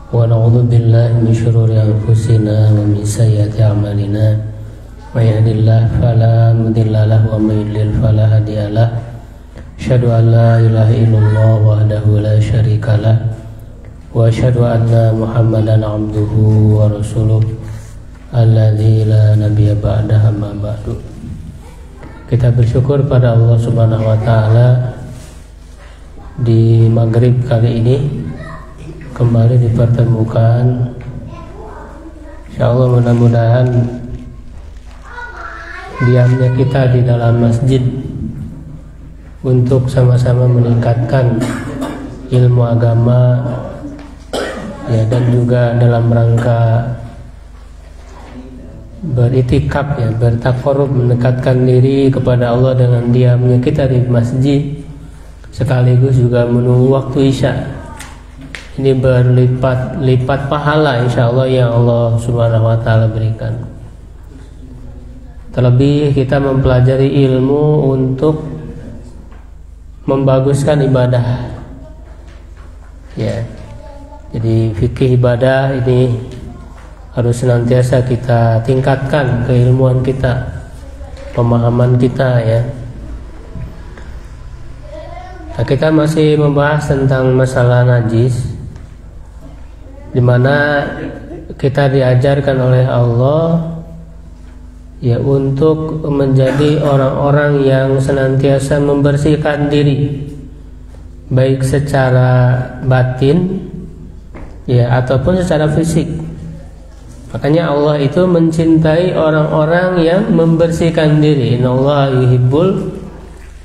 ونعوذ بالله من شرور أنفسنا ومن سيئات أعمالنا من يهد الله فلا مضل له ومن يضلل فلا هادي له أشهد أن لا إله إلا الله وحده لا شريك له وأشهد أن محمدا عبده ورسوله الذي لا نبي بعده أما بعد. Kita bersyukur pada Allah Subhanahu wa taala di maghrib kali ini kembali dipertemukan. Insyaallah mudah-mudahan diamnya kita di dalam masjid untuk sama-sama meningkatkan ilmu agama ya, dan juga dalam rangka beritikaf ya, bertaqarrub, mendekatkan diri kepada Allah dengan diamnya kita di masjid, sekaligus juga menunggu waktu Isya. Ini berlipat-lipat pahala insyaallah yang Allah Subhanahu wa taala berikan. Terlebih kita mempelajari ilmu untuk membaguskan ibadah. Ya. Jadi fikih ibadah ini harus senantiasa kita tingkatkan keilmuan kita, pemahaman kita ya. Nah, kita masih membahas tentang masalah najis, di mana kita diajarkan oleh Allah ya untuk menjadi orang-orang yang senantiasa membersihkan diri, baik secara batin ya ataupun secara fisik. Makanya Allah itu mencintai orang-orang yang membersihkan diri. Innallaha yuhibbul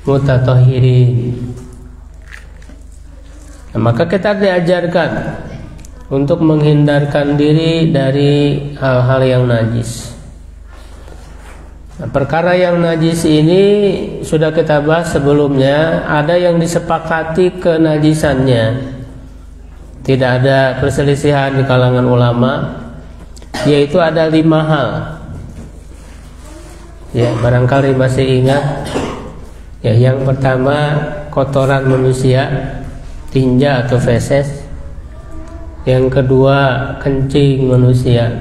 mutatahhirin. Nah, maka kita diajarkan untuk menghindarkan diri dari hal-hal yang najis. Nah, perkara yang najis ini sudah kita bahas sebelumnya. Ada yang disepakati kenajisannya, tidak ada perselisihan di kalangan ulama, yaitu ada 5 hal. Ya, barangkali masih ingat. Ya, yang pertama kotoran manusia, tinja atau feses. Yang kedua kencing manusia.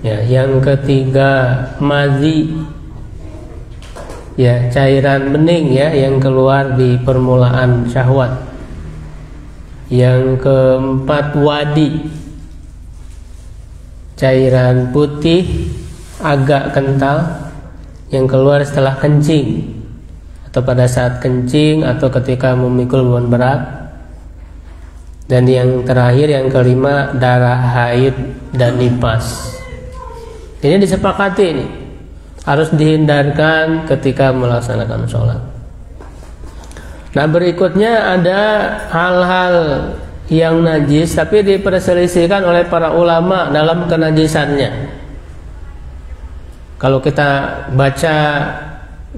Ya, yang ketiga mazi. Ya, cairan bening ya yang keluar di permulaan syahwat. Yang keempat wadi. Cairan putih agak kental yang keluar setelah kencing atau pada saat kencing atau ketika memikul beban berat. Dan yang terakhir, yang kelima, darah haid dan nifas. Ini disepakati, ini harus dihindarkan ketika melaksanakan sholat. Nah, berikutnya ada hal-hal yang najis tapi diperselisihkan oleh para ulama dalam kenajisannya. Kalau kita baca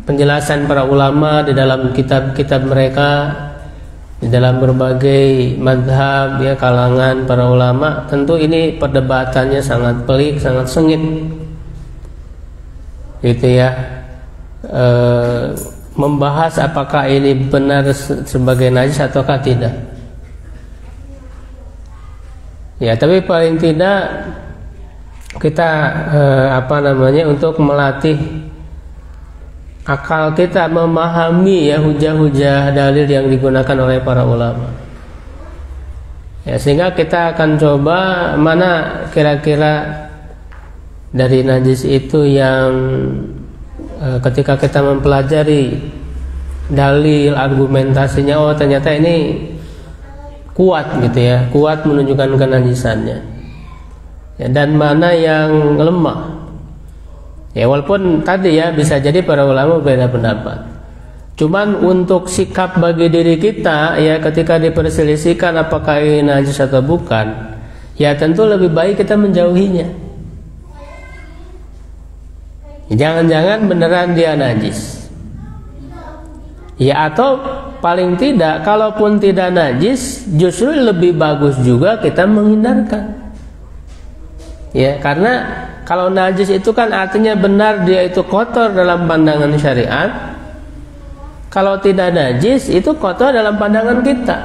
penjelasan para ulama di dalam kitab-kitab mereka, di dalam berbagai madhab ya, kalangan para ulama, tentu ini perdebatannya sangat pelik, sangat sengit gitu ya, membahas apakah ini benar sebagai najis ataukah tidak ya. Tapi paling tidak kita untuk melatih akal kita memahami ya hujah-hujah dalil yang digunakan oleh para ulama ya, sehingga kita akan coba mana kira-kira dari najis itu yang ketika kita mempelajari dalil argumentasinya, oh ternyata ini kuat gitu ya, kuat menunjukkan kenajisannya ya, dan mana yang lemah. Ya, walaupun tadi ya bisa jadi para ulama berbeda pendapat. Cuman untuk sikap bagi diri kita ya, ketika diperselisihkan apakah ini najis atau bukan, ya tentu lebih baik kita menjauhinya. Jangan-jangan beneran dia najis. Ya, atau paling tidak kalaupun tidak najis, justru lebih bagus juga kita menghindarkan. Ya, karena kalau najis itu kan artinya benar dia itu kotor dalam pandangan syariat. Kalau tidak najis itu kotor dalam pandangan kita.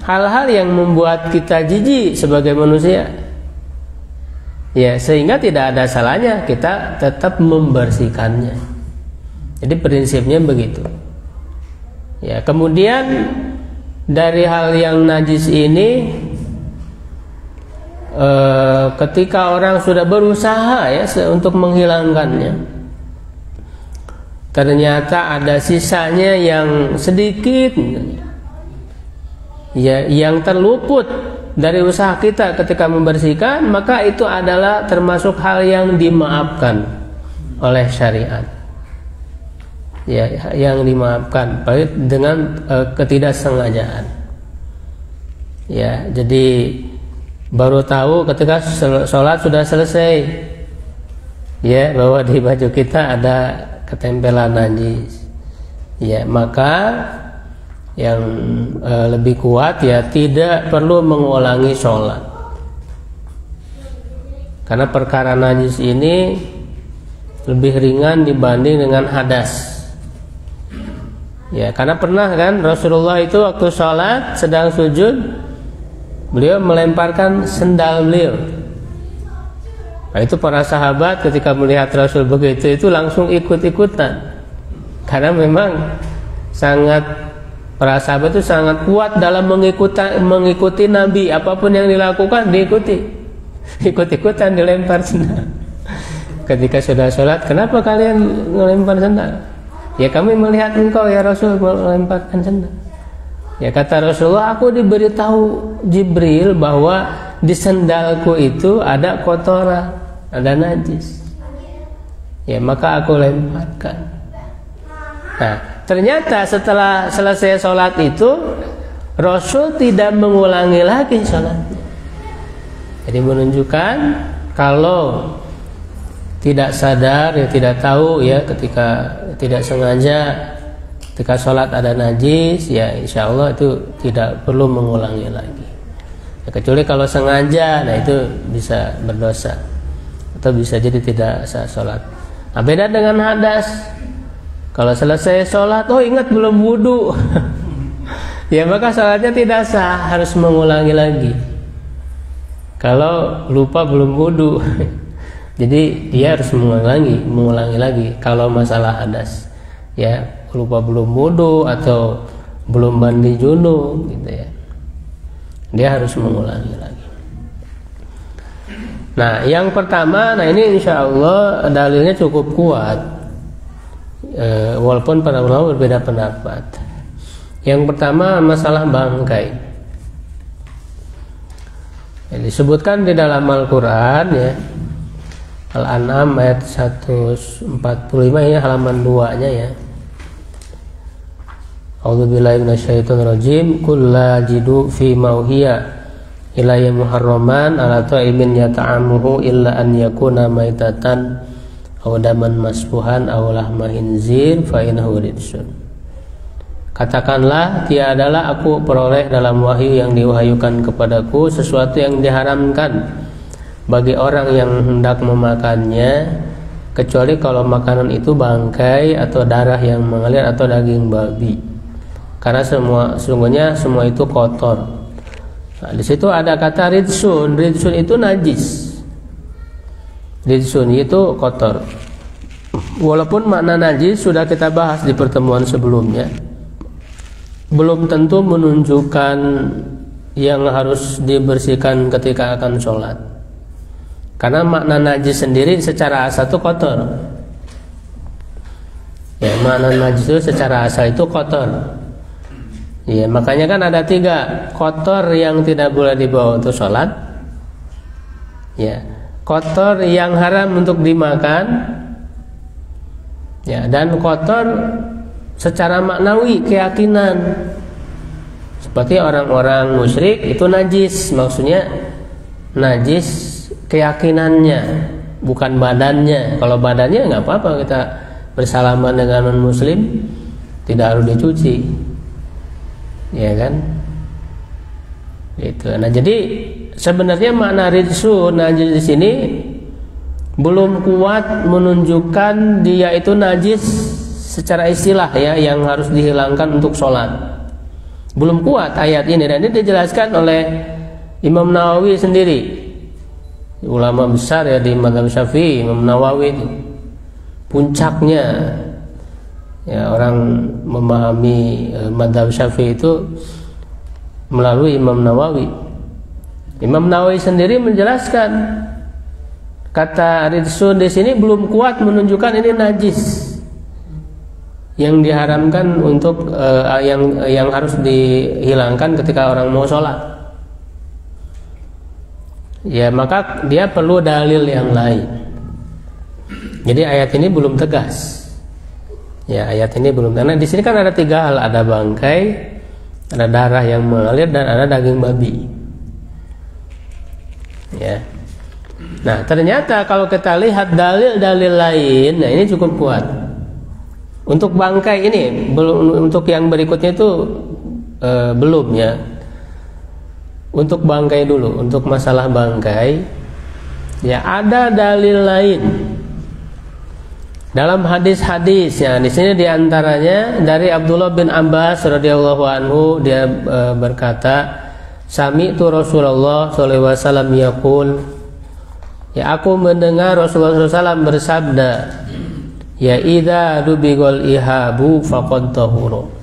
hal-hal yang membuat kita jijik sebagai manusia. Ya, sehingga tidak ada salahnya kita tetap membersihkannya. Jadi prinsipnya begitu. Ya, kemudian dari hal yang najis ini, ketika orang sudah berusaha ya untuk menghilangkannya, ternyata ada sisanya yang sedikit, ya, yang terluput dari usaha kita ketika membersihkan, maka itu adalah termasuk hal yang dimaafkan oleh syariat. Ya, yang dimaafkan dengan ketidaksengajaan. Ya, jadi baru tahu ketika sholat sudah selesai, ya, bahwa di baju kita ada ketempelan najis. Ya, maka yang lebih kuat ya tidak perlu mengulangi sholat, karena perkara najis ini lebih ringan dibanding dengan hadas. Ya, karena pernah kan Rasulullah itu waktu sholat sedang sujud, beliau melemparkan sendal beliau. Nah, itu para sahabat ketika melihat Rasul begitu itu langsung ikut-ikutan, karena memang para sahabat itu sangat kuat dalam mengikuti Nabi. Apapun yang dilakukan diikuti, ikut-ikutan dilempar sendal. Ketika sudah sholat, kenapa kalian melempar sendal? Ya, kami melihat engkau ya Rasul melemparkan sendal. Ya, kata Rasulullah, aku diberitahu Jibril bahwa di sendalku itu ada kotoran, ada najis. Ya, maka aku lemparkan. Nah, ternyata setelah selesai sholat itu Rasul tidak mengulangi lagi sholatnya. Jadi menunjukkan kalau tidak sadar, ya tidak tahu ya, ketika tidak sengaja ketika sholat ada najis, ya insya Allah itu tidak perlu mengulangi lagi. Ya, kecuali kalau sengaja, nah itu bisa berdosa atau bisa jadi tidak sah sholat. Nah, beda dengan hadas. Kalau selesai sholat, oh ingat belum wudu, ya maka sholatnya tidak sah, harus mengulangi lagi. Kalau lupa belum wudu, jadi dia harus mengulangi lagi. Kalau masalah hadas, ya lupa belum wudu atau belum mandi junub, gitu ya, dia harus mengulangi lagi. Nah, yang pertama, nah ini insya Allah dalilnya cukup kuat. Walaupun para ulama berbeda pendapat. Yang pertama masalah bangkai. Ya, disebutkan di dalam Al-Quran ya, Al-An'am ayat 145 ya, halaman 2-nya ya. A'udzubillahi minasyaitonirrajim. Qul la jidu fi mauhiya ilayya muharraman ala ta'imin yata'amuhu illa an yakuna maitatan aw daman masfuhan aw lahma khinzir fa innahu rijsun. Katakanlah, tiadalah aku peroleh dalam wahyu yang diwahyukan kepadaku sesuatu yang diharamkan bagi orang yang hendak memakannya, kecuali kalau makanan itu bangkai atau darah yang mengalir atau daging babi, karena sesungguhnya semua itu kotor. Nah, di situ ada kata rijsun. Rijsun itu najis. Rijsun itu kotor. Walaupun makna najis sudah kita bahas di pertemuan sebelumnya, belum tentu menunjukkan yang harus dibersihkan ketika akan sholat. Karena makna najis sendiri secara asal itu kotor. Ya, makna najis itu secara asal itu kotor. Ya, makanya kan ada 3 kotor yang tidak boleh dibawa untuk sholat. Ya, kotor yang haram untuk dimakan. Ya, dan kotor secara maknawi, keyakinan. Seperti orang-orang musyrik itu najis, maksudnya najis keyakinannya, bukan badannya. Kalau badannya nggak apa-apa, kita bersalaman dengan non-muslim tidak harus dicuci, ya kan? Itu. Nah, jadi sebenarnya makna rijsun najis di sini belum kuat menunjukkan dia itu najis secara istilah ya, yang harus dihilangkan untuk sholat. Belum kuat ayat ini, dan ini dijelaskan oleh Imam Nawawi sendiri, ulama besar ya di mazhab Syafi'i. Imam Nawawi itu puncaknya ya, orang memahami mazhab Syafi'i itu melalui Imam Nawawi. Imam Nawawi sendiri menjelaskan, kata Ridsun di sini belum kuat menunjukkan ini najis yang diharamkan untuk yang harus dihilangkan ketika orang mau sholat. Ya, maka dia perlu dalil yang lain. Jadi ayat ini belum tegas. Ya, ayat ini belum. Karena di sini kan ada 3 hal, ada bangkai, ada darah yang mengalir, dan ada daging babi. Ya. Nah, ternyata kalau kita lihat dalil-dalil lain, nah ini cukup kuat. Untuk bangkai ini belum, untuk yang berikutnya itu belum ya. Untuk bangkai dulu, untuk masalah bangkai, ya ada dalil lain dalam hadis-hadis. Ya, di sini diantaranya dari Abdullah bin Abbas radhiyallahu anhu, dia berkata, sami'tu Rasulullah sallallahu alaihi wasallam yaqul, ya aku mendengar Rasulullah SAW bersabda, ya idza dubigol ihabu faqad tahuru.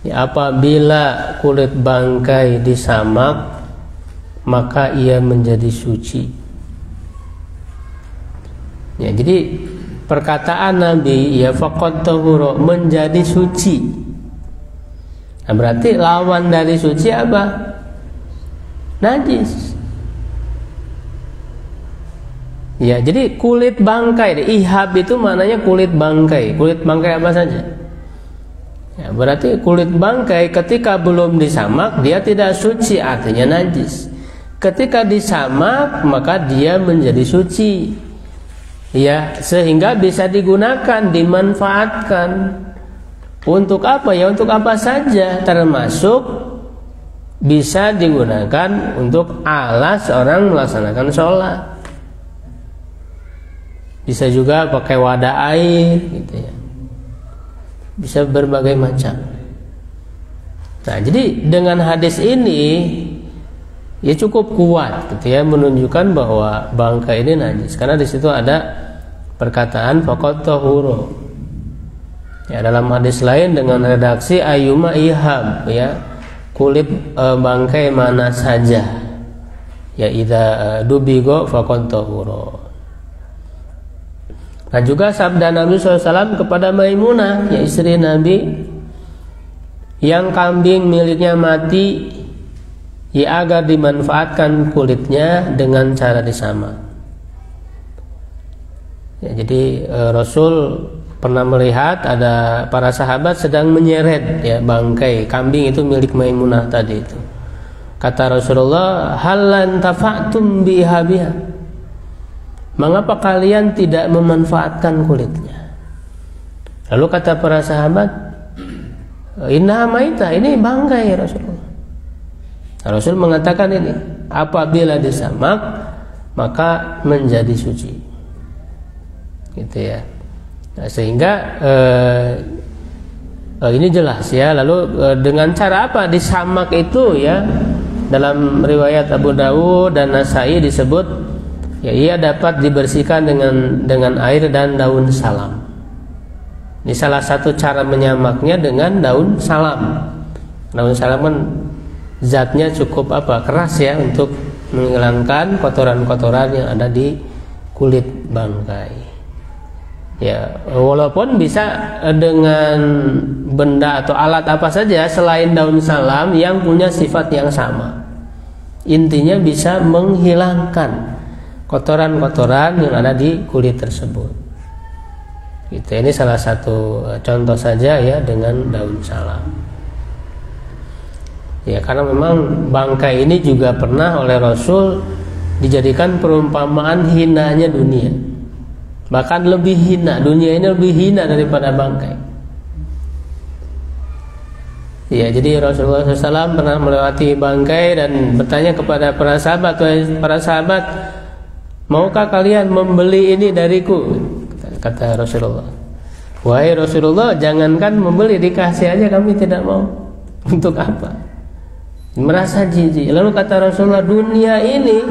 Ya, apabila kulit bangkai disamak, maka ia menjadi suci. Ya, jadi perkataan Nabi, ya faqad tahuru, menjadi suci. Nah, berarti lawan dari suci apa? Najis. Ya, jadi kulit bangkai, ihab itu maknanya kulit bangkai. Kulit bangkai apa saja? Ya, berarti kulit bangkai ketika belum disamak dia tidak suci, artinya najis. Ketika disamak maka dia menjadi suci. Ya, sehingga bisa digunakan, dimanfaatkan. Untuk apa ya? Untuk apa saja, termasuk bisa digunakan untuk alas orang melaksanakan sholat. Bisa juga pakai wadah air gitu ya. Bisa berbagai macam. Nah, jadi dengan hadis ini ya cukup kuat gitu ya, menunjukkan bahwa bangkai ini najis, karena di situ ada perkataan faqad tahuru. Ya, dalam hadis lain dengan redaksi ayyuma ihab, ya kulit bangkai mana saja, ya idza dubigo faqad tahuru. Nah, juga sabda Nabi SAW kepada Maimunah, ya istri Nabi, yang kambing miliknya mati, ya agar dimanfaatkan kulitnya dengan cara disamak. Ya, jadi Rasul pernah melihat ada para sahabat sedang menyeret ya bangkai kambing itu milik Maimunah tadi itu. Kata Rasulullah, halan tafa'tum bihabiha, mengapa kalian tidak memanfaatkan kulitnya? Lalu kata para sahabat, inna maita, ini bangkai Rasulullah. Rasul mengatakan ini, apabila disamak maka menjadi suci. Gitu ya. Nah, sehingga ini jelas ya. Lalu dengan cara apa disamak itu ya? Dalam riwayat Abu Dawud dan Nasai disebut, ya ia dapat dibersihkan dengan air dan daun salam. Ini salah satu cara menyamaknya dengan daun salam. Daun salam kan zatnya cukup keras ya, untuk menghilangkan kotoran-kotoran yang ada di kulit bangkai. Ya, walaupun bisa dengan benda atau alat apa saja selain daun salam yang punya sifat yang sama. Intinya bisa menghilangkan kotoran-kotoran yang ada di kulit tersebut. Gitu. Ini salah satu contoh saja ya dengan daun salam. Ya, karena memang bangkai ini juga pernah oleh Rasul dijadikan perumpamaan hinanya dunia. Bahkan lebih hina, dunia ini lebih hina daripada bangkai. Ya, jadi Rasulullah SAW pernah melewati bangkai dan bertanya kepada para sahabat, maukah kalian membeli ini dariku? Kata Rasulullah, wahai Rasulullah, jangankan membeli, dikasih aja kami tidak mau. Untuk apa? Merasa jijik. Lalu kata Rasulullah, dunia ini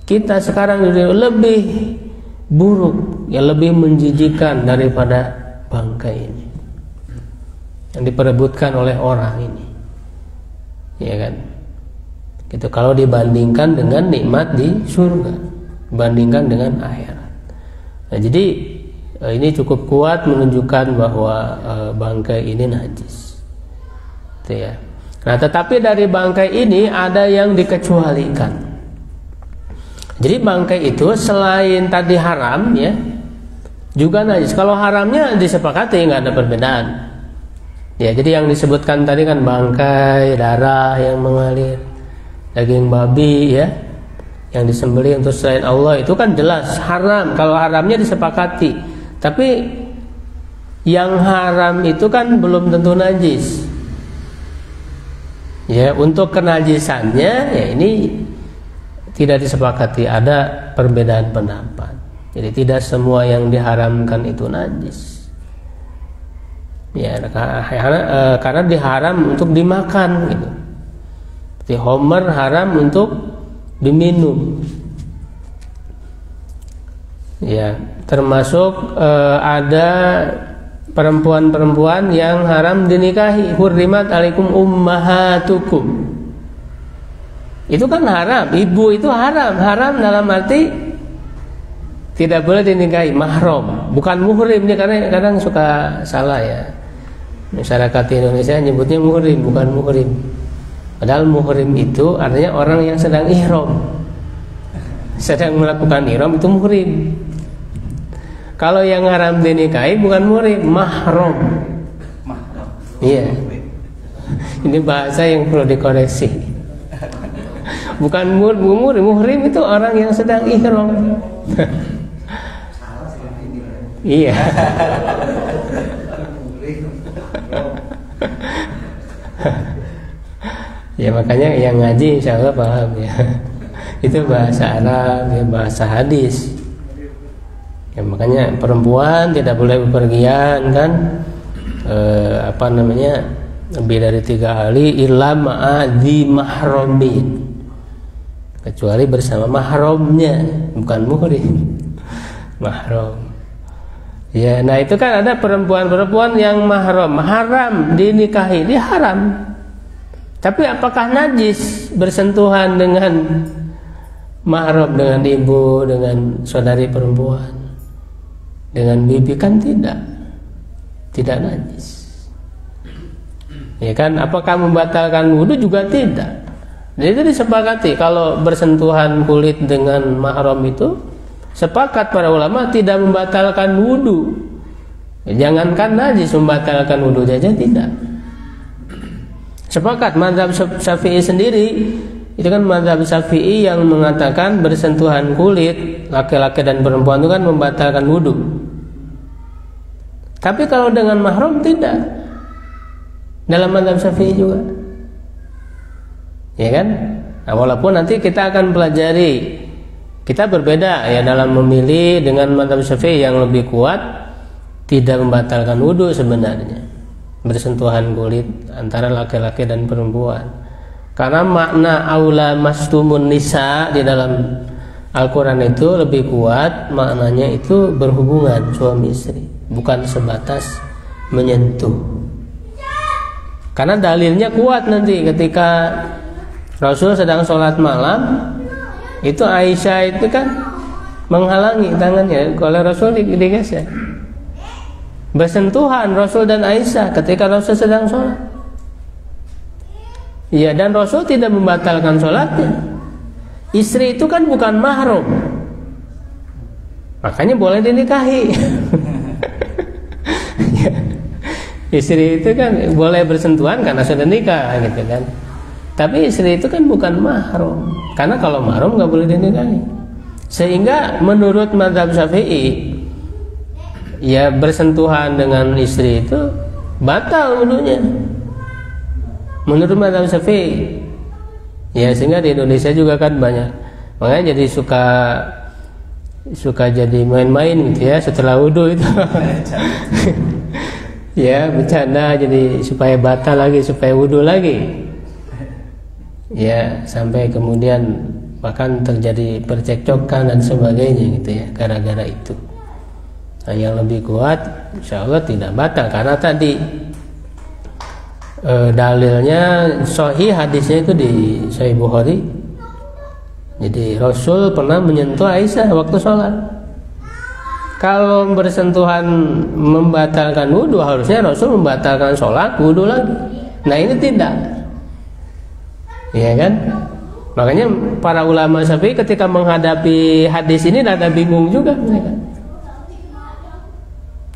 kita sekarang lebih buruk, ya lebih menjijikkan daripada bangkai ini yang diperebutkan oleh orang ini, ya kan? Gitu, kalau dibandingkan dengan nikmat di surga, bandingkan dengan akhirat. Nah, jadi ini cukup kuat menunjukkan bahwa bangkai ini najis, gitu ya. Nah, tetapi dari bangkai ini ada yang dikecualikan. Jadi bangkai itu selain tadi haram, ya, juga najis. Kalau haramnya disepakati, nggak ada perbedaan. Ya, jadi yang disebutkan tadi kan bangkai, darah yang mengalir, daging babi, ya, yang disembelih untuk selain Allah, itu kan jelas haram. Kalau haramnya disepakati. Tapi yang haram itu kan belum tentu najis. Ya, untuk kenajisannya ya ini tidak disepakati, ada perbedaan pendapat. Jadi tidak semua yang diharamkan itu najis. Ya, karena diharam untuk dimakan gitu. Seperti homer haram untuk diminum. Ya, termasuk ada perempuan-perempuan yang haram dinikahi. Hurrimat alaikum ummahatukum. Itu kan haram. Ibu itu haram. Haram dalam arti tidak boleh dinikahi, mahram, bukan muhrim. Ini karena kadang suka salah ya. Masyarakat Indonesia nyebutnya muhrim, bukan muhrim. Padahal muhrim itu artinya orang yang sedang ihram. Sedang melakukan ihram itu muhrim. Kalau yang haram dinikahi bukan muhrim, mahram. Iya. Ini bahasa yang perlu dikoreksi. Bukan muhrim, muhrim itu orang yang sedang ihram. Iya. Ya makanya yang ngaji insya Allah paham ya. Itu bahasa Arab, ya, bahasa hadis. Ya makanya perempuan tidak boleh bepergian kan, lebih dari 3 hari illa ma'adhi mahramin, kecuali bersama mahramnya, bukan muhrim, mahram. Ya, nah itu kan ada perempuan-perempuan yang mahram, haram dinikahi, dia haram. Tapi apakah najis bersentuhan dengan mahram, dengan ibu, dengan saudari perempuan, dengan bibi? Kan tidak najis. Ya kan, apakah membatalkan wudu? Juga tidak. Jadi itu disepakati kalau bersentuhan kulit dengan mahram itu, sepakat para ulama tidak membatalkan wudu. Ya, jangankan najis, membatalkan wudu saja tidak. Sepakat. Mazhab Syafi'i sendiri itu kan mazhab Syafi'i yang mengatakan bersentuhan kulit laki-laki dan perempuan itu kan membatalkan wudu. Tapi kalau dengan mahram tidak. Dalam mazhab Syafi'i juga. Ya kan? Nah, walaupun nanti kita akan pelajari, kita berbeda ya dalam memilih. Dengan mazhab Syafi'i yang lebih kuat tidak membatalkan wudu sebenarnya, bersentuhan kulit antara laki-laki dan perempuan. Karena makna aula mastumun nisa di dalam Al-Quran itu lebih kuat, maknanya itu berhubungan suami istri, bukan sebatas menyentuh. Karena dalilnya kuat nanti ketika Rasul sedang sholat malam, itu Aisyah itu kan menghalangi tangannya, kalau Rasul digeser. Bersentuhan Rasul dan Aisyah ketika Rasul sedang sholat. Ya, dan Rasul tidak membatalkan sholatnya. Istri itu kan bukan mahram, makanya boleh dinikahi. Ya. Istri itu kan boleh bersentuhan karena sudah nikah gitu kan. Tapi istri itu kan bukan mahram, karena kalau mahram nggak boleh dinikahi. Sehingga menurut mazhab Syafi'i, ya bersentuhan dengan istri itu batal wudunya. Menurut mazhab Syafi'i. Ya, sehingga di Indonesia juga kan banyak. Makanya jadi suka jadi main-main gitu ya setelah wudu itu. Ya, bercanda jadi supaya batal lagi, supaya wudhu lagi. Ya, sampai kemudian bahkan terjadi percekcokan dan sebagainya gitu ya, gara-gara itu. Nah, yang lebih kuat insya Allah tidak batal karena tadi dalilnya sahih, hadisnya itu di Sahih Bukhari. Jadi Rasul pernah menyentuh Aisyah waktu sholat. Kalau bersentuhan membatalkan wudhu, harusnya Rasul membatalkan sholat, wudhu lagi. Nah ini tidak, ya kan? Makanya para ulama Syafi'i ketika menghadapi hadis ini rada bingung juga mereka.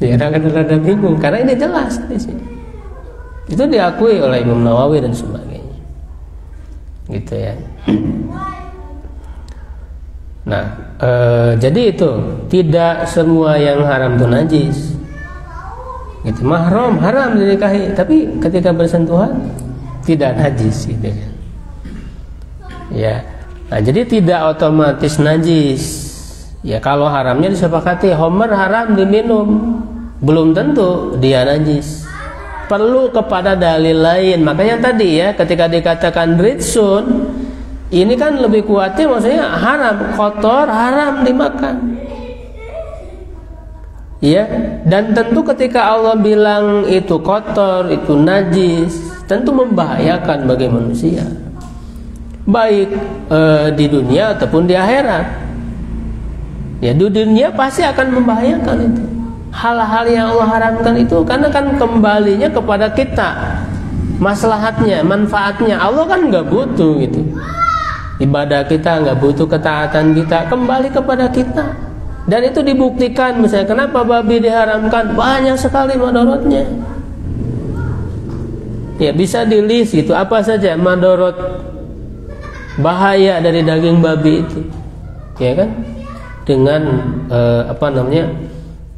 Ya rada bingung karena ini jelas di sini. Itu diakui oleh Imam Nawawi dan sebagainya. Gitu ya. Nah, jadi itu tidak semua yang haram itu najis. Gitu, mahram haram dinikahi, tapi ketika bersentuhan tidak najis gitu kan. Ya. Nah, jadi tidak otomatis najis. Ya kalau haramnya disepakati, homer haram diminum, belum tentu dia najis. Perlu kepada dalil lain. Makanya tadi ya ketika dikatakan ritsun, ini kan lebih kuatnya maksudnya haram, kotor, haram dimakan. Ya, dan tentu ketika Allah bilang itu kotor, itu najis, tentu membahayakan bagi manusia. Baik di dunia ataupun di akhirat. Ya, di dunia pasti akan membahayakan itu. Hal-hal yang Allah haramkan itu karena kan kembalinya kepada kita. Maslahatnya, manfaatnya Allah kan nggak butuh gitu. Ibadah kita nggak butuh ketaatan kita, kembali kepada kita. Dan itu dibuktikan misalnya kenapa babi diharamkan, banyak sekali madorotnya. Ya bisa di-list gitu apa saja madorot bahaya dari daging babi itu, ya kan? Dengan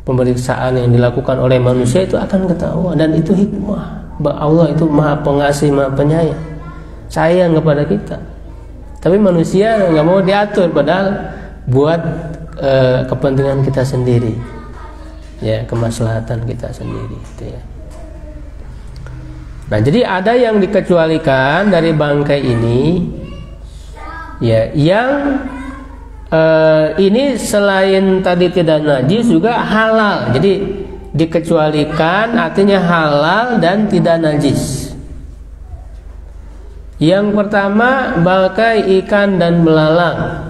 pemeriksaan yang dilakukan oleh manusia itu akan ketahuan, dan itu hikmah. Allah itu Maha Pengasih, Maha Penyayang, sayang kepada kita. Tapi manusia nggak mau diatur, padahal buat kepentingan kita sendiri, ya kemaslahatan kita sendiri, gitu ya. Nah, jadi ada yang dikecualikan dari bangkai ini, ya, yang ini selain tadi tidak najis juga halal. Jadi dikecualikan artinya halal dan tidak najis. Yang pertama bangkai ikan dan belalang.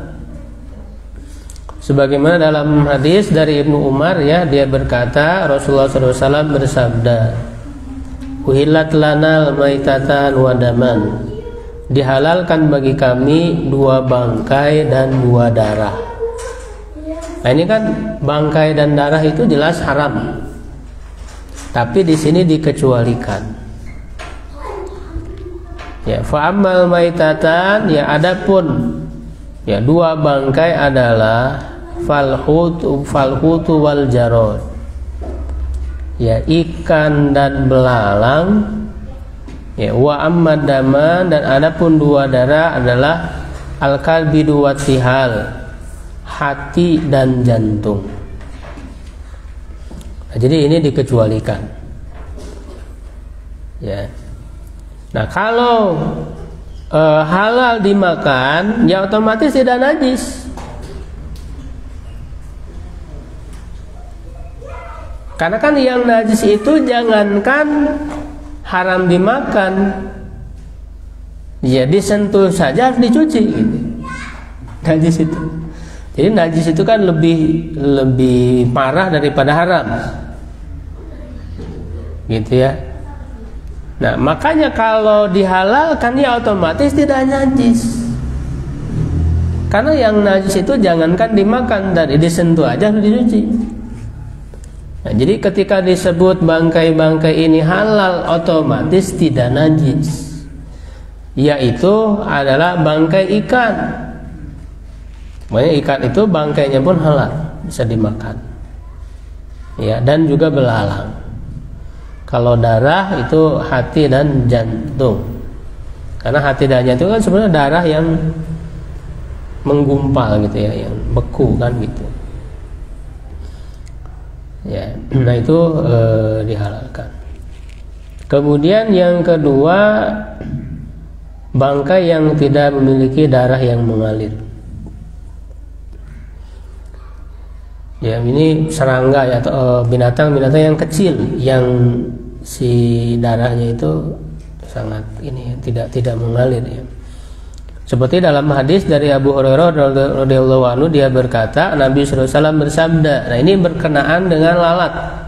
Sebagaimana dalam hadis dari Ibnu Umar ya, dia berkata Rasulullah SAW bersabda, "Uhillat lanal maitatan wa daman." Dihalalkan bagi kami 2 bangkai dan 2 darah. Nah, ini kan bangkai dan darah itu jelas haram. Tapi di sini dikecualikan. Ya, fa'amal maitatan, ya adapun ya 2 bangkai adalah falhutu wal jarod. Ya, ikan dan belalang. Ya, wa ammad daman, dan adapun 2 darah adalah al-kalbidu wa tihal, hati dan jantung. Nah, jadi ini dikecualikan. Ya. Nah, kalau halal dimakan, ya otomatis tidak najis. Karena kan yang najis itu jangankan haram dimakan, ya disentuh saja harus dicuci gitu. Najis itu. Jadi najis itu kan lebih parah daripada haram, gitu ya. Nah, makanya kalau dihalalkan ya otomatis tidak najis. Karena yang najis itu jangankan dimakan, dari disentuh aja harus dicuci. Nah, jadi ketika disebut bangkai-bangkai ini halal, otomatis tidak najis. Yaitu adalah bangkai ikan. Makanya ikan itu bangkainya pun halal, bisa dimakan. Ya, dan juga belalang. Kalau darah itu hati dan jantung. Karena hati dan jantung kan sebenarnya darah yang menggumpal gitu ya, yang beku kan gitu. Ya, nah itu dihalalkan. Kemudian yang kedua, bangkai yang tidak memiliki darah yang mengalir. Ya, ini serangga ya, atau binatang-binatang yang kecil yang si darahnya itu sangat ini tidak mengalir ya. Seperti dalam hadis dari Abu Hurairah radhiyallahu anhu, dia berkata, Nabi sallallahu alaihi wasallam bersabda. Nah, ini berkenaan dengan lalat.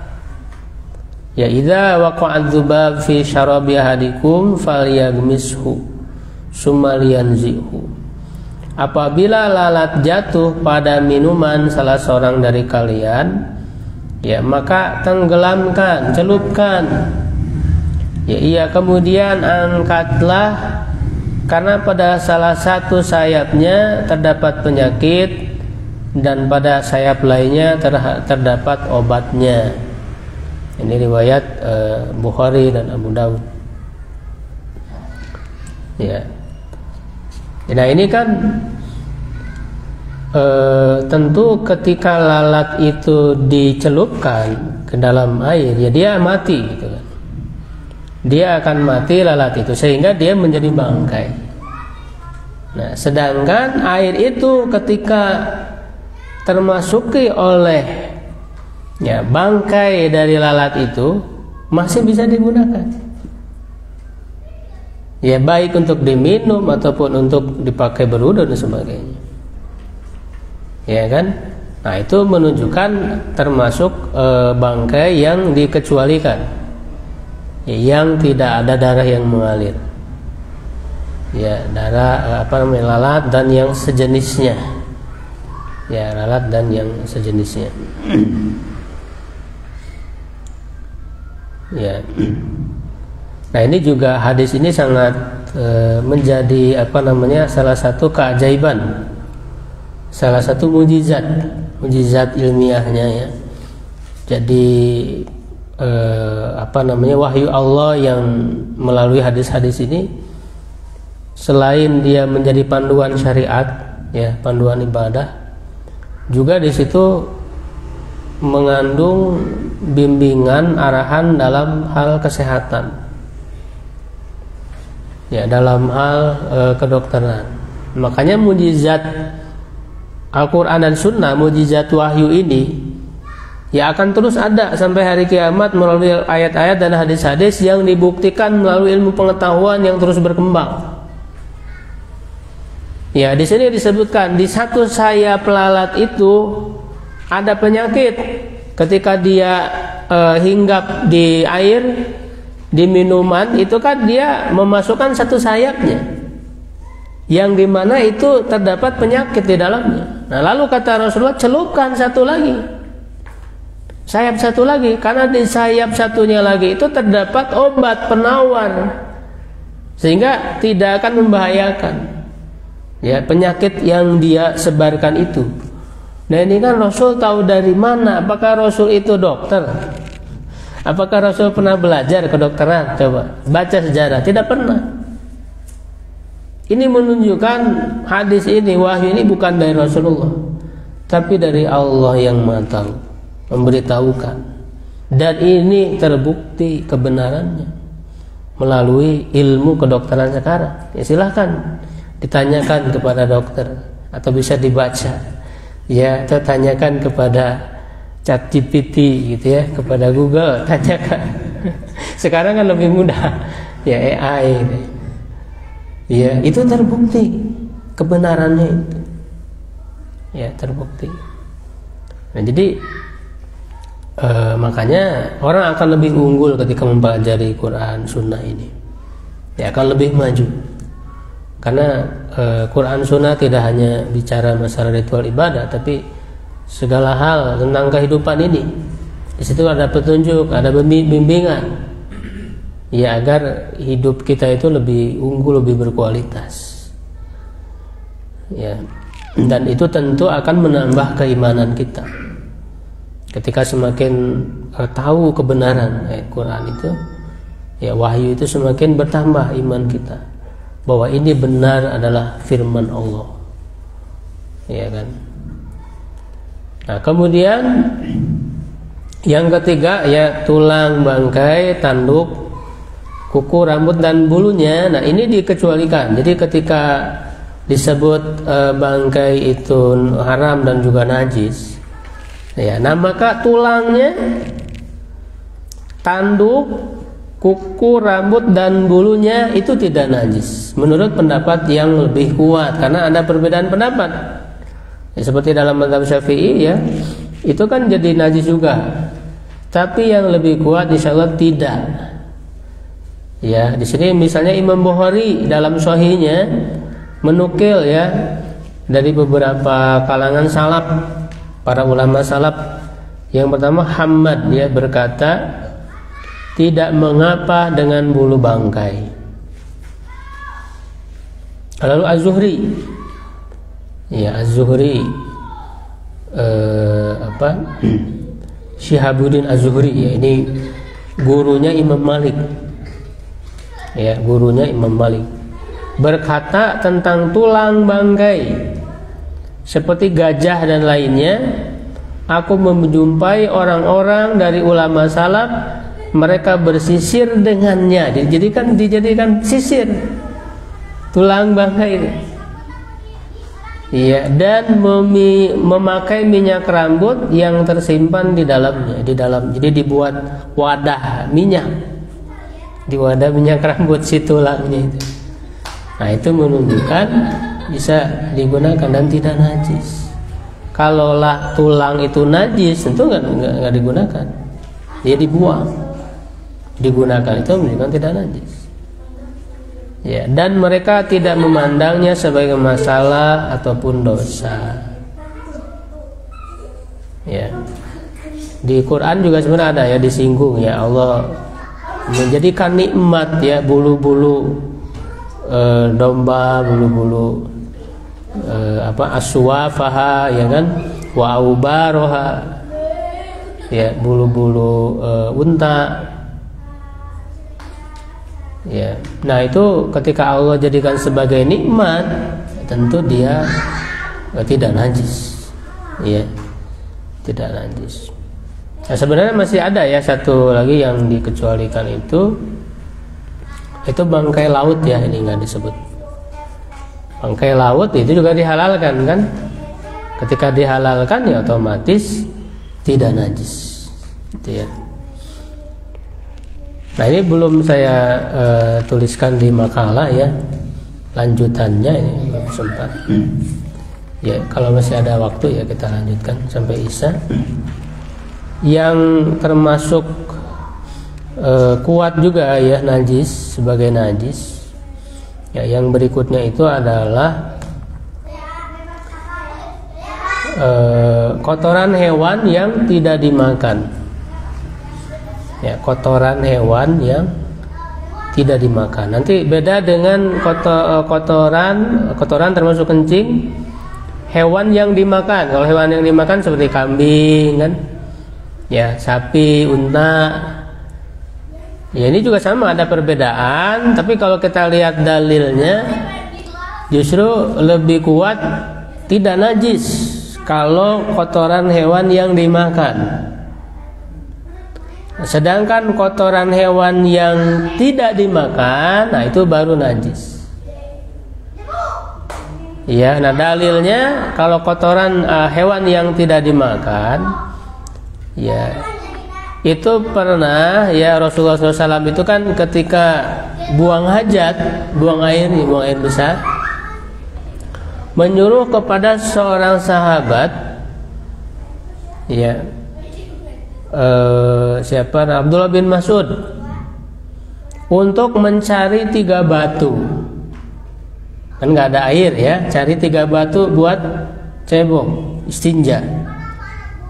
Ya, idza waqa'a dzubab fi syarabi ahadikum falyaghmishu summa liyanzihu. Apabila lalat jatuh pada minuman salah seorang dari kalian, ya maka tenggelamkan, celupkan. Ya, ia kemudian angkatlah, karena pada salah satu sayapnya terdapat penyakit dan pada sayap lainnya terdapat obatnya. Ini riwayat Bukhari dan Abu Daud. Ya. Nah, ini kan tentu ketika lalat itu dicelupkan ke dalam air, ya dia mati gitu kan. Dia akan mati lalat itu, sehingga dia menjadi bangkai. Nah, sedangkan air itu ketika termasuki oleh ya bangkai dari lalat itu masih bisa digunakan. Ya, baik untuk diminum ataupun untuk dipakai berwudu dan sebagainya. Ya kan? Nah, itu menunjukkan termasuk bangkai yang dikecualikan. Ya, yang tidak ada darah yang mengalir. Ya, darah lalat dan yang sejenisnya. Ya, lalat dan yang sejenisnya. Ya. Nah, ini juga hadis ini sangat menjadi salah satu keajaiban, salah satu mujizat ilmiahnya ya. Jadi wahyu Allah yang melalui hadis-hadis ini, selain dia menjadi panduan syariat ya, panduan ibadah, juga di situ mengandung bimbingan arahan dalam hal kesehatan, ya, dalam hal kedokteran. Makanya mujizat Al-Quran dan Sunnah, mujizat wahyu ini ya akan terus ada sampai hari kiamat melalui ayat-ayat dan hadis-hadis yang dibuktikan melalui ilmu pengetahuan yang terus berkembang. Ya, di sini disebutkan di satu sayap lalat itu ada penyakit. Ketika dia hinggap di air, di minuman, itu kan dia memasukkan satu sayapnya, yang dimana itu terdapat penyakit di dalamnya. Nah, lalu kata Rasulullah, celupkan satu lagi, sayap satu lagi, karena di sayap satunya lagi itu terdapat obat penawar, sehingga tidak akan membahayakan ya penyakit yang dia sebarkan itu. Nah, ini kan Rasul tahu dari mana? Apakah Rasul itu dokter? Apakah Rasul pernah belajar kedokteran? Coba baca sejarah, tidak pernah. Ini menunjukkan hadis ini, wahyu ini bukan dari Rasulullah, tapi dari Allah yang Maha Tahu, memberitahukan. Dan ini terbukti kebenarannya melalui ilmu kedokteran sekarang. Ya, silahkan ditanyakan kepada dokter, atau bisa dibaca. Ya, atau tanyakan kepada ChatGPT gitu ya, kepada Google, tanyakan. Sekarang kan lebih mudah, ya, AI. Ya, itu terbukti kebenarannya itu. Ya, terbukti. Nah, jadi makanya orang akan lebih unggul ketika mempelajari Quran Sunnah ini. Ya, akan lebih maju. Karena Quran Sunnah tidak hanya bicara masalah ritual ibadah, tapi segala hal tentang kehidupan ini. Di situ ada petunjuk, ada bimbingan, ya, agar hidup kita itu lebih unggul, lebih berkualitas. Ya, dan itu tentu akan menambah keimanan kita. Ketika semakin tahu kebenaran Quran itu, ya, wahyu itu semakin bertambah iman kita, bahwa ini benar adalah firman Allah, ya kan. Nah, kemudian yang ketiga, ya, tulang bangkai, tanduk kuku, rambut dan bulunya. Nah, ini dikecualikan. Jadi ketika disebut bangkai itu haram dan juga najis, ya, nah maka tulangnya, tanduk, kuku, rambut dan bulunya itu tidak najis menurut pendapat yang lebih kuat, karena ada perbedaan pendapat. Ya, seperti dalam mazhab Syafi'i, ya, itu kan jadi najis juga. Tapi yang lebih kuat insyaallah tidak. Ya, di sini misalnya Imam Bukhari dalam Sahihnya menukil, ya, dari beberapa kalangan salaf, para ulama salaf. Yang pertama Hammad, dia berkata tidak mengapa dengan bulu bangkai. Lalu Az-Zuhri, ya, Az-Zuhri Syihabuddin Az-Zuhri, ya, ini gurunya Imam Malik, ya, gurunya Imam Malik, berkata tentang tulang bangkai seperti gajah dan lainnya, aku menjumpai orang-orang dari ulama salaf, mereka bersisir dengannya, dijadikan sisir tulang bangkai ini. Iya, dan memakai minyak rambut yang tersimpan di dalamnya, jadi dibuat wadah minyak, di wadah minyak rambut si tulangnya itu. Nah, itu menunjukkan bisa digunakan dan tidak najis. Kalaulah tulang itu najis, tentu nggak digunakan, dia dibuang. Digunakan itu menunjukkan tidak najis. Ya, dan mereka tidak memandangnya sebagai masalah ataupun dosa. Ya, di Quran juga sebenarnya ada, ya, disinggung, ya, Allah menjadikan nikmat, ya, bulu-bulu domba, bulu-bulu aswafaha, ya kan, wa aubaroha, ya, bulu-bulu unta. Ya, nah itu ketika Allah jadikan sebagai nikmat, tentu dia tidak najis, ya, tidak najis. Nah, sebenarnya masih ada, ya, satu lagi yang dikecualikan itu bangkai laut, ya, ini nggak disebut. Bangkai laut itu juga dihalalkan, kan? Ketika dihalalkan, ya, otomatis tidak najis, gitu, ya. Nah, ini belum saya tuliskan di makalah, ya, lanjutannya ini belum sempat. Ya, kalau masih ada waktu, ya, kita lanjutkan sampai Isya. Yang termasuk kuat juga, ya, najis, sebagai najis, ya, yang berikutnya itu adalah kotoran hewan yang tidak dimakan. Ya, kotoran hewan yang tidak dimakan. Nanti beda dengan kotoran termasuk kencing hewan yang dimakan. Kalau hewan yang dimakan seperti kambing, kan, ya, sapi, unta. Ya, ini juga sama, ada perbedaan. Tapi kalau kita lihat dalilnya, justru lebih kuat tidak najis kalau kotoran hewan yang dimakan. Sedangkan kotoran hewan yang tidak dimakan, nah itu baru najis. Ya, nah dalilnya kalau kotoran hewan yang tidak dimakan, ya, itu pernah, ya, Rasulullah SAW itu kan ketika buang hajat, buang air besar, menyuruh kepada seorang sahabat, ya, siapa, Abdullah bin Mas'ud, untuk mencari 3 batu. Kan nggak ada air, ya, cari 3 batu buat cebok, istinja.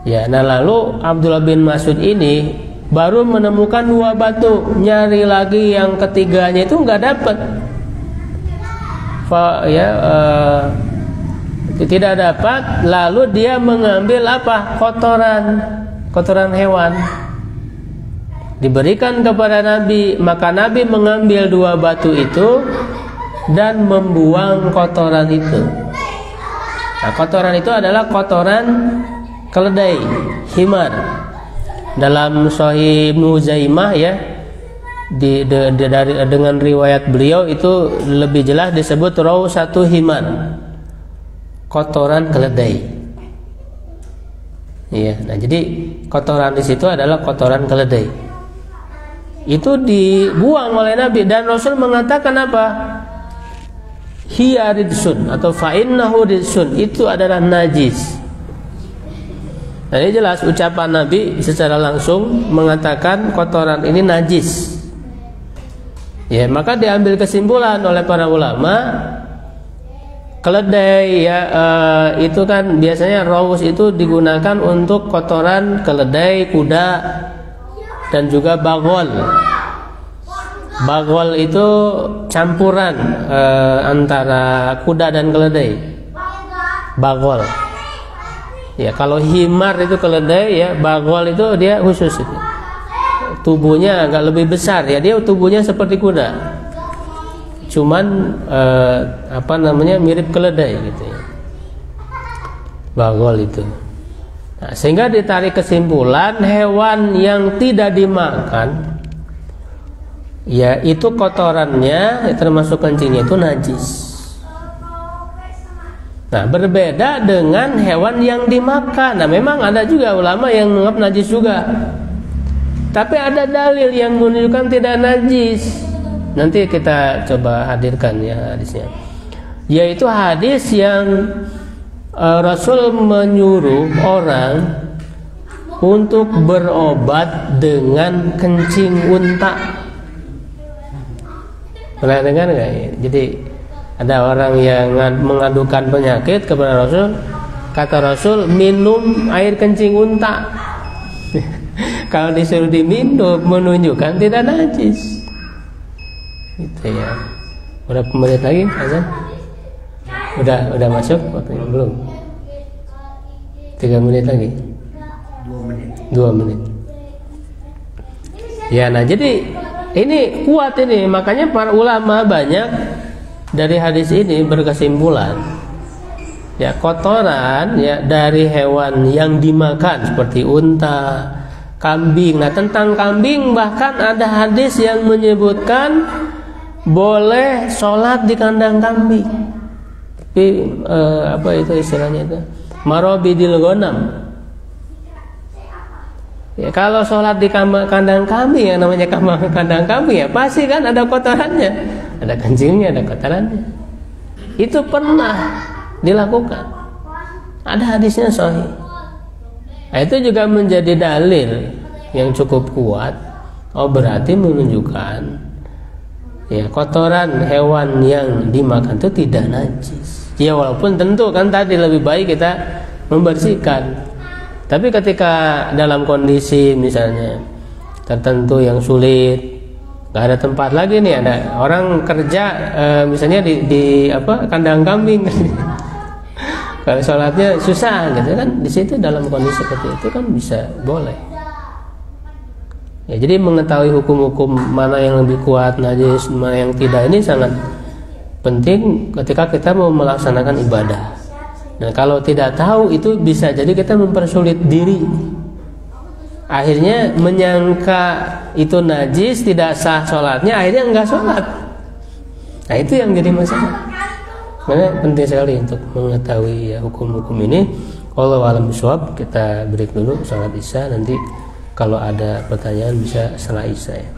Ya, nah lalu Abdullah bin Mas'ud ini baru menemukan 2 batu, nyari lagi yang ketiganya itu nggak dapat. Tidak dapat, lalu dia mengambil apa? Kotoran hewan, diberikan kepada Nabi. Maka Nabi mengambil 2 batu itu dan membuang kotoran itu. Nah, kotoran itu adalah kotoran keledai, himar. Dalam Sahih Ibnu Zaimah, ya, dengan riwayat beliau itu lebih jelas disebut rausatu himan, kotoran keledai. Iya, nah jadi kotoran di situ adalah kotoran keledai. Itu dibuang oleh Nabi dan Rasul mengatakan apa? Hiya ridsun atau fa'innahu ridsun, itu adalah najis. Nah, ini jelas ucapan Nabi secara langsung mengatakan kotoran ini najis. Ya, maka diambil kesimpulan oleh para ulama, keledai ya itu kan biasanya raus itu digunakan untuk kotoran keledai, kuda, dan juga bagol. Bagol itu campuran antara kuda dan keledai. Bagol. Ya, kalau himar itu keledai, ya bagol itu dia khusus itu. Tubuhnya agak lebih besar, ya dia tubuhnya seperti kuda, cuman mirip keledai gitu ya, bagol itu. Nah, sehingga ditarik kesimpulan hewan yang tidak dimakan, ya itu kotorannya termasuk kencingnya itu najis. Nah, berbeda dengan hewan yang dimakan. Nah, memang ada juga ulama yang menganggap najis juga. Tapi ada dalil yang menunjukkan tidak najis. Nanti kita coba hadirkan ya hadisnya. Yaitu hadis yang Rasul menyuruh orang untuk berobat dengan kencing unta. Pernah dengar nggak? Jadi ada orang yang mengadukan penyakit kepada Rasul. Kata Rasul, minum air kencing unta. Kalau disuruh diminum menunjukkan tidak najis. Gitu ya. Udah menit lagi azan? Udah masuk waktunya belum? 3 menit lagi. 2 menit. Ya, nah jadi ini kuat ini, makanya para ulama banyak dari hadis ini berkesimpulan ya kotoran ya dari hewan yang dimakan seperti unta, kambing. Nah, tentang kambing bahkan ada hadis yang menyebutkan boleh sholat di kandang kambing. Tapi apa itu istilahnya itu? Marobidil ghanam. Ya, kalau sholat di kandang kambing, yang namanya kandang kambing ya pasti kan ada kotorannya, ada kencingnya, ada kotorannya. Itu pernah dilakukan. Ada hadisnya sahih. Nah, itu juga menjadi dalil yang cukup kuat. Oh, berarti menunjukkan ya kotoran hewan yang dimakan itu tidak najis. Ya walaupun tentu kan tadi lebih baik kita membersihkan. Tapi ketika dalam kondisi misalnya tertentu yang sulit, nggak ada tempat lagi nih, ada orang kerja misalnya di kandang kambing. Kalau sholatnya susah gitu kan, di situ dalam kondisi seperti itu kan bisa boleh. Ya, jadi mengetahui hukum-hukum mana yang lebih kuat najis, mana yang tidak, ini sangat penting ketika kita mau melaksanakan ibadah. Dan kalau tidak tahu itu bisa jadi kita mempersulit diri. Akhirnya menyangka itu najis, tidak sah sholatnya, akhirnya enggak sholat. Nah, itu yang jadi masalah. Makanya penting sekali untuk mengetahui ya hukum-hukum ini. Wallahu a'lam bishawab. Kita break dulu sholat isya, nanti kalau ada pertanyaan bisa setelah isya ya.